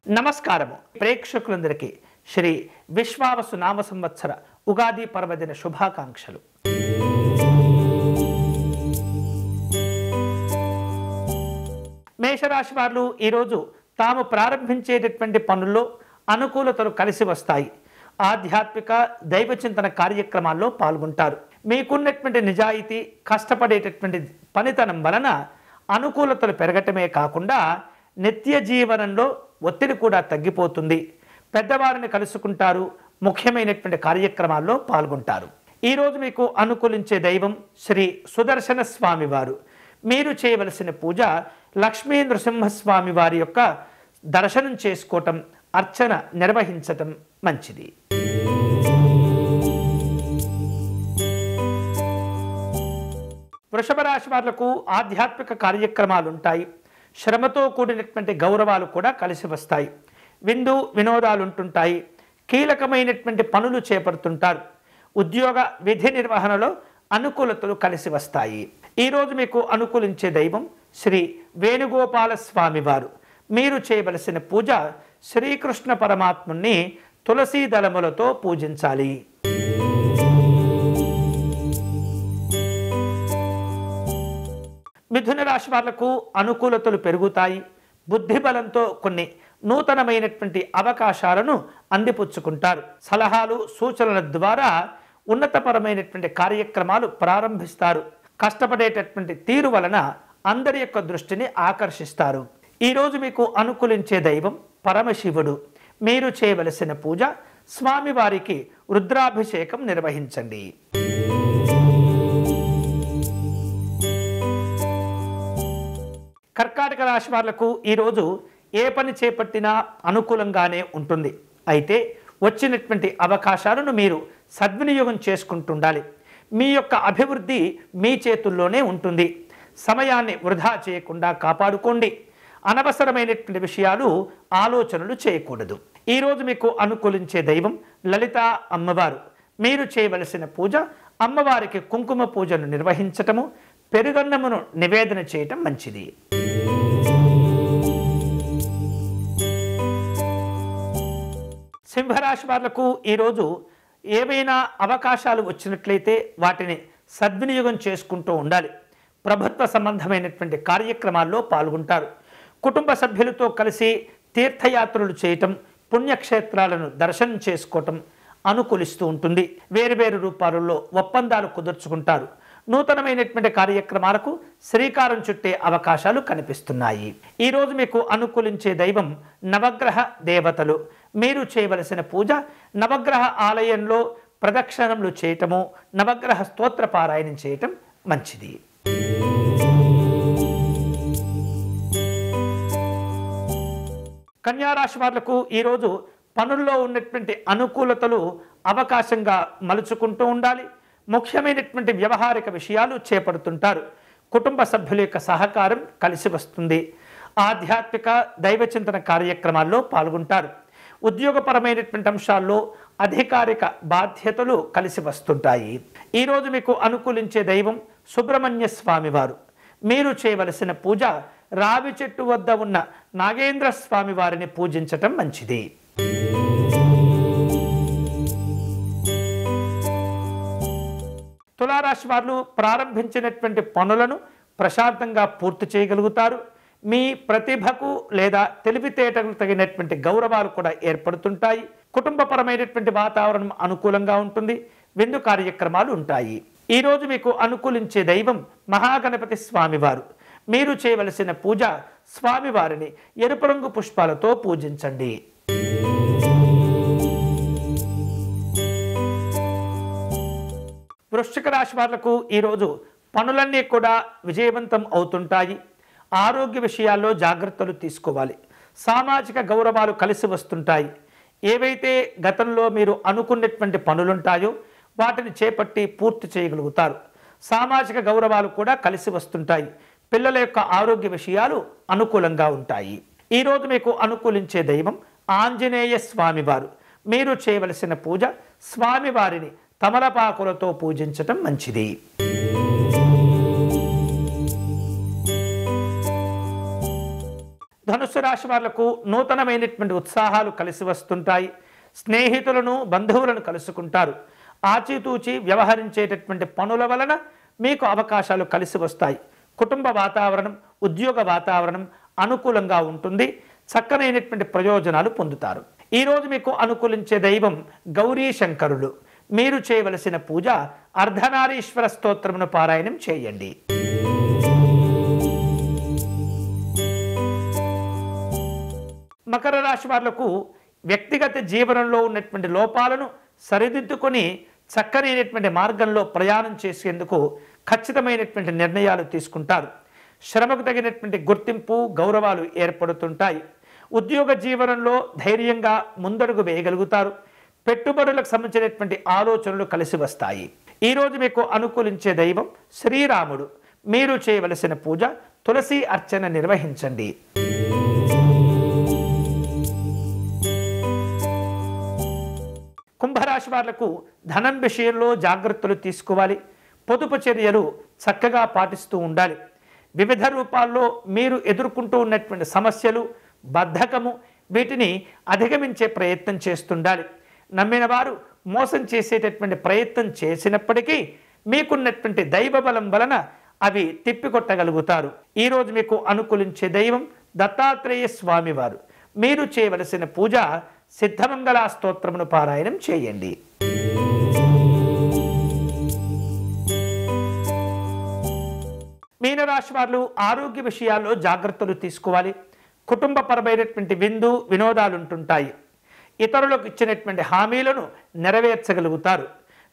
నమస్కారము ప్రేక్షకులందరికీ శ్రీ విశ్వావసు నామ సంవత్సర ఉగాది పర్వదిన శుభాకాంక్షలు. మేషరాశి వారు ఈరోజు తాము ప్రారంభించేటటువంటి పనుల్లో అనుకూలతలు కలిసి వస్తాయి. ఆధ్యాత్మిక దైవ చింతన కార్యక్రమాల్లో పాల్గొంటారు. మీకున్నటువంటి నిజాయితీ, కష్టపడేటటువంటి పనితనం వలన అనుకూలతలు పెరగటమే కాకుండా నిత్య జీవనంలో ఒత్తిడి కూడా తగ్గిపోతుంది. పెద్దవారిని కలుసుకుంటారు. ముఖ్యమైనటువంటి కార్యక్రమాల్లో పాల్గొంటారు. ఈరోజు మీకు అనుకూలించే దైవం శ్రీ సుదర్శన స్వామి వారు. మీరు చేయవలసిన పూజ లక్ష్మీ నృసింహస్వామి వారి యొక్క దర్శనం చేసుకోవటం, అర్చన నిర్వహించటం మంచిది. వృషభ రాశి వాళ్లకు ఆధ్యాత్మిక కార్యక్రమాలు ఉంటాయి. శ్రమతో కూడినటువంటి గౌరవాలు కూడా కలిసి వస్తాయి. విందు వినోదాలు ఉంటుంటాయి. కీలకమైనటువంటి పనులు చేపడుతుంటారు. ఉద్యోగ విధి నిర్వహణలో అనుకూలతలు కలిసి వస్తాయి. ఈరోజు మీకు అనుకూలించే దైవం శ్రీ వేణుగోపాల స్వామి వారు. మీరు చేయవలసిన పూజ శ్రీకృష్ణ పరమాత్ముని తులసీ దళములతో పూజించాలి. మిథున రాశి వాళ్లకు అనుకూలతలు పెరుగుతాయి. బుద్ధి బలంతో కొన్ని నూతనమైనటువంటి అవకాశాలను అందిపుచ్చుకుంటారు. సలహాలు సూచనల ద్వారా ఉన్నతపరమైనటువంటి కార్యక్రమాలు ప్రారంభిస్తారు. కష్టపడేటటువంటి తీరు వలన అందరి యొక్క దృష్టిని ఆకర్షిస్తారు. ఈరోజు మీకు అనుకూలించే దైవం పరమశివుడు. మీరు చేయవలసిన పూజ స్వామివారికి రుద్రాభిషేకం నిర్వహించండి. కర్కాటక రాశి వాళ్లకు ఈరోజు ఏ పని చేపట్టినా అనుకూలంగానే ఉంటుంది. అయితే వచ్చినటువంటి అవకాశాలను మీరు సద్వినియోగం చేసుకుంటుండాలి. మీ యొక్క అభివృద్ధి మీ చేతుల్లోనే ఉంటుంది. సమయాన్ని వృధా చేయకుండా కాపాడుకోండి. అనవసరమైనటువంటి విషయాలు ఆలోచనలు చేయకూడదు. ఈరోజు మీకు అనుకూలించే దైవం లలిత అమ్మవారు. మీరు చేయవలసిన పూజ అమ్మవారికి కుంకుమ పూజను నిర్వహించటము, పెరుగన్నమును నివేదన చేయటం మంచిది. సింహరాశి వాళ్లకు ఈరోజు ఏవైనా అవకాశాలు వచ్చినట్లయితే వాటిని సద్వినియోగం చేసుకుంటూ ఉండాలి. ప్రభుత్వ సంబంధమైనటువంటి కార్యక్రమాల్లో పాల్గొంటారు. కుటుంబ సభ్యులతో కలిసి తీర్థయాత్రలు చేయటం, పుణ్యక్షేత్రాలను దర్శనం చేసుకోవటం అనుకూలిస్తూ ఉంటుంది. వేరువేరు రూపాలలో ఒప్పందాలు కుదుర్చుకుంటారు. నూతనమైనటువంటి కార్యక్రమాలకు శ్రీకారం చుట్టే అవకాశాలు కనిపిస్తున్నాయి. ఈరోజు మీకు అనుకూలించే దైవం నవగ్రహ దేవతలు. మీరు చేయవలసిన పూజ నవగ్రహ ఆలయంలో ప్రదక్షిణములు చేయటము, నవగ్రహ స్తోత్ర పారాయణం చేయటం మంచిది. కన్యారాశి వాళ్లకు ఈరోజు పనుల్లో ఉన్నటువంటి అనుకూలతలు అవకాశంగా మలుచుకుంటూ ఉండాలి. ముఖ్యమైనటువంటి వ్యవహారిక విషయాలు చేపడుతుంటారు. కుటుంబ సభ్యుల యొక్క సహకారం కలిసి వస్తుంది. ఆధ్యాత్మిక దైవచింతన కార్యక్రమాల్లో పాల్గొంటారు. ఉద్యోగపరమైనటువంటి అంశాల్లో అధికారిక బాధ్యతలు కలిసి వస్తుంటాయి. ఈరోజు మీకు అనుకూలించే దైవం సుబ్రహ్మణ్య స్వామి వారు. మీరు చేయవలసిన పూజ రావి చెట్టు వద్ద ఉన్న నాగేంద్ర స్వామి వారిని పూజించటం మంచిది. తులారాశి వారు ప్రారంభించినటువంటి పనులను ప్రశాంతంగా పూర్తి చేయగలుగుతారు. మీ ప్రతిభకు లేదా తెలివితేటలకు తగినటువంటి గౌరవాలు కూడా ఏర్పడుతుంటాయి. కుటుంబపరమైనటువంటి వాతావరణం అనుకూలంగా ఉంటుంది. విందు కార్యక్రమాలు ఉంటాయి. ఈరోజు మీకు అనుకూలించే దైవం మహాగణపతి స్వామివారు. మీరు చేయవలసిన పూజ స్వామివారిని ఎరుపు రంగు పుష్పాలతో పూజించండి. వృశ్చిక రాశి వాళ్లకు ఈరోజు పనులన్నీ కూడా విజయవంతం అవుతుంటాయి. ఆరోగ్య విషయాల్లో జాగ్రత్తలు తీసుకోవాలి. సామాజిక గౌరవాలు కలిసి వస్తుంటాయి. ఏవైతే గతంలో మీరు అనుకున్నటువంటి పనులుంటాయో వాటిని చేపట్టి పూర్తి చేయగలుగుతారు. సామాజిక గౌరవాలు కూడా కలిసి వస్తుంటాయి. పిల్లల యొక్క ఆరోగ్య విషయాలు అనుకూలంగా ఉంటాయి. ఈరోజు మీకు అనుకూలించే దైవం ఆంజనేయ స్వామివారు. మీరు చేయవలసిన పూజ స్వామివారిని తమలపాకులతో పూజించటం మంచిది. ధనుస్సు రాశి వాళ్లకు నూతనమైనటువంటి ఉత్సాహాలు కలిసి వస్తుంటాయి. స్నేహితులను బంధువులను కలుసుకుంటారు. ఆచితూచి వ్యవహరించేటటువంటి పనుల వలన మీకు అవకాశాలు కలిసి వస్తాయి. కుటుంబ వాతావరణం, ఉద్యోగ వాతావరణం అనుకూలంగా ఉంటుంది. చక్కనైనటువంటి ప్రయోజనాలు పొందుతారు. ఈరోజు మీకు అనుకూలించే దైవం గౌరీ శంకరులు. మీరు చేయవలసిన పూజ అర్ధనారీశ్వర స్తోత్రమును పారాయణం చేయండి. మకర రాశి వాళ్లకు వ్యక్తిగత జీవనంలో ఉన్నటువంటి లోపాలను సరిదిద్దుకొని చక్కనైనటువంటి మార్గంలో ప్రయాణం చేసేందుకు ఖచ్చితమైనటువంటి నిర్ణయాలు తీసుకుంటారు. శ్రమకు తగినటువంటి గుర్తింపు, గౌరవాలు ఏర్పడుతుంటాయి. ఉద్యోగ జీవనంలో ధైర్యంగా ముందడుగు వేయగలుగుతారు. పెట్టుబడులకు సంబంధించినటువంటి ఆలోచనలు కలిసి వస్తాయి. ఈరోజు మీకు అనుకూలించే దైవం శ్రీరాముడు. మీరు చేయవలసిన పూజ తులసి అర్చన నిర్వహించండి. కుంభరాశి వాళ్లకు ధనం విషయంలో జాగ్రత్తలు తీసుకోవాలి. పొదుపు చర్యలు చక్కగా పాటిస్తూ ఉండాలి. వివిధ రూపాల్లో మీరు ఎదుర్కొంటూ ఉన్నటువంటి సమస్యలు, బద్ధకము, వీటిని అధిగమించే ప్రయత్నం చేస్తుండాలి. నమ్మిన వారు మోసం చేసేటటువంటి ప్రయత్నం చేసినప్పటికీ మీకున్నటువంటి దైవ బలం వలన అవి తిప్పికొట్టగలుగుతారు. ఈరోజు మీకు అనుకూలించే దైవం దత్తాత్రేయ స్వామివారు. మీరు చేయవలసిన పూజ సిద్ధమంగళ స్తోత్రమును పారాయణం చేయండి. మీనరాశి వారు ఆరోగ్య విషయాల్లో జాగ్రత్తలు తీసుకోవాలి. కుటుంబపరమైనటువంటి విందు వినోదాలు ఉంటుంటాయి. ఇతరులకు ఇచ్చినటువంటి హామీలను నెరవేర్చగలుగుతారు.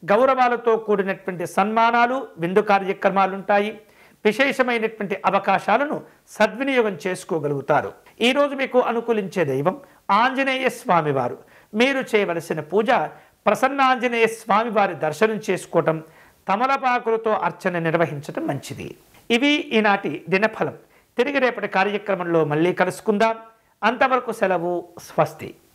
గౌరవాలతో కూడినటువంటి సన్మానాలు, విందు కార్యక్రమాలు ఉంటాయి. విశేషమైనటువంటి అవకాశాలను సద్వినియోగం చేసుకోగలుగుతారు. ఈరోజు మీకు అనుకూలించే దైవం ఆంజనేయ స్వామివారు. మీరు చేయవలసిన పూజ ప్రసన్నాంజనేయ స్వామివారి దర్శనం చేసుకోవటం, తమలపాకులతో అర్చన నిర్వహించటం మంచిది. ఇవి ఈనాటి దినఫలం. తిరిగి రేపటి కార్యక్రమంలో మళ్ళీ కలుసుకుందాం. అంతవరకు సెలవు. స్వస్తి.